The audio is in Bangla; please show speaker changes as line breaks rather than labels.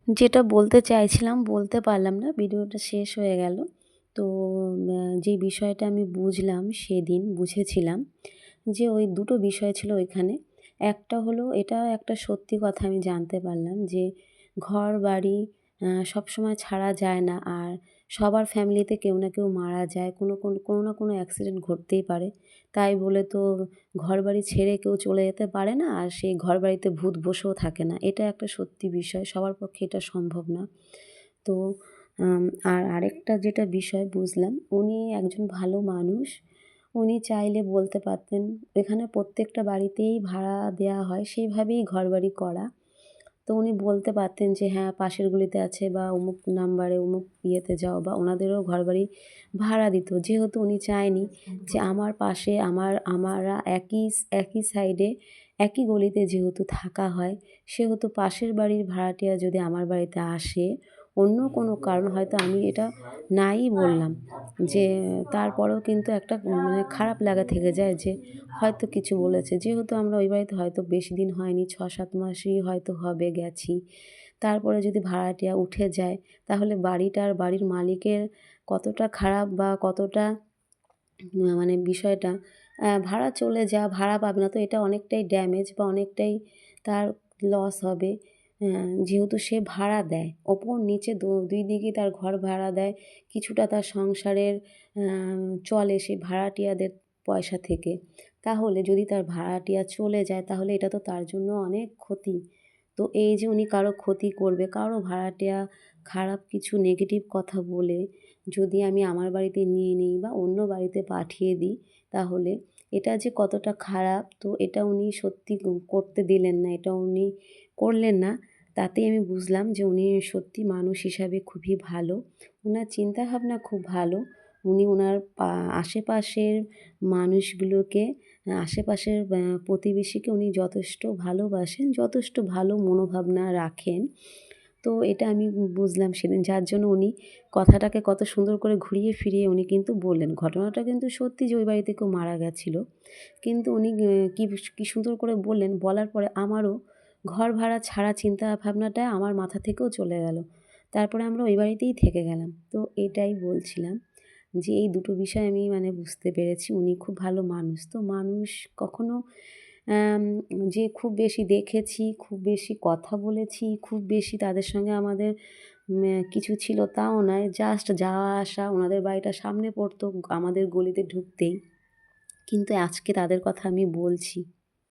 যেটা বলতে চাইছিলাম বলতে পারলাম না। ভিডিওটা শেষ হয়ে গেল। তো যে বিষয়টা আমি বুঝলাম সেদিন বুঝেছিলাম যে ওই দুটো বিষয় ছিল ওইখানে। একটা হলো এটা একটা সত্যি কথা আমি জানতে পারলাম যে ঘর-বাড়ি সবসময় ছাড়া যায় না। আর সবার ফ্যামিলিতে কেউ না কেউ মারা যায়। কোনো না কোনো অ্যাক্সিডেন্ট ঘটতেই পারে। তাই বলে তো ঘরবাড়ি ছেড়ে কেউ চলে যেতে পারে না। আর সেই ঘরবাড়িতে ভূত বসেও থাকে না। এটা একটা সত্যি বিষয়। সবার পক্ষে এটা সম্ভব না। তো আম আর আরেকটা যেটা বিষয় বুঝলাম, উনি একজন ভালো মানুষ। উনি চাইলে বলতে পারতেন এখানে প্রত্যেকটা বাড়িতেই ভাড়া দেয়া হয়, সেইভাবেই ঘরবাড়ি করা। তো উনি বলতে পারতেন যে হ্যাঁ, পাশের গলিতে আছে বা অমুক নাম্বারে অমুক ইয়েতে যাও বা ওনাদেরও ঘরবাড়ি ভাড়া দিত। যেহেতু উনি চায়নি যে আমার পাশে আমরা একই সাইডে একই গলিতে যেহেতু থাকা হয়, সেহেতু পাশের বাড়ির ভাড়াটিয়া যদি আমার বাড়িতে আসে, অন্য কোনো কারণ হয়তো আমি এটা নাই বললাম যে তারপরেও কিন্তু একটা মানে খারাপ লাগা থেকে যায় যে হয়তো কিছু বলেছে। যেহেতু আমরা ওই বাড়িতে হয়তো বেশি দিন হয়নি ৬-৭ মাসই হয়তো হবে গেছি। তারপরে যদি ভাড়াটিয়া উঠে যায় তাহলে বাড়ির মালিকের কতটা খারাপ বা কতটা মানে বিষয়টা ভাড়া চলে ভাড়া পাবে না তো এটা অনেকটাই ড্যামেজ বা অনেকটাই তার লস হবে। যেহেতু সে ভাড়া দেয়। ওপর নিচে ২ দিকেই তার ঘর ভাড়া দেয়। কিছুটা তার সংসারের আ চলে সেই ভাড়াটিয়াদের পয়সা থেকে। তাহলে যদি তার ভাড়াটিয়া চলে যায় তাহলে এটা তো তার জন্য অনেক ক্ষতি। তো এই যে উনি কারো ক্ষতি করবে, কারো ভাড়াটিয়া খারাপ কিছু নেগেটিভ কথা বলে যদি আমি আমার বাড়িতে নিয়ে নিই বা অন্য বাড়িতে পাঠিয়ে দিই, তাহলে এটা যে কতটা খারাপ তো এটা উনি সত্যি করতে দিলেন না। এটা উনি করলেন না। তাতেই আমি বুঝলাম যে উনি সত্যি মানুষ হিসাবে খুবই ভালো। উনার চিন্তাভাবনা খুব ভালো। উনি উনার আশেপাশের মানুষগুলোকে আশেপাশের প্রতিবেশীকে উনি যথেষ্ট ভালোবাসেন, যথেষ্ট ভালো মনোভাবনা রাখেন। তো এটা আমি বুঝলাম সেদিন। যার জন্য উনি কথাটাকে কত সুন্দর করে ঘুরিয়ে ফিরিয়ে উনি কিন্তু বললেন। ঘটনাটা কিন্তু সত্যি যে ওই বাড়িতে কেউ মারা গেছিল। কিন্তু উনি কি সুন্দর করে বললেন, বলার পরে আমারও ঘর ভাড়া ছাড়া চিন্তা ভাবনাটা আমার মাথা থেকেও চলে গেল। তারপরে আমরা ওই বাড়িতেই থেকে গেলাম। তো এটাই বলছিলাম যে এই দুটো বিষয় আমি মানে বুঝতে পেরেছি। উনি খুব ভালো মানুষ। তো মানুষ কখনো অ্যাম যে খুব বেশি দেখেছি, খুব বেশি কথা বলেছি, খুব বেশি তাদের সঙ্গে আমাদের কিছু ছিল তাও নয়। জাস্ট যাওয়া আসা ওনাদের বাড়িটা সামনে পড়তো আমাদের গলিতে ঢুকতেই। কিন্তু আজকে তাদের কথা আমি বলছি।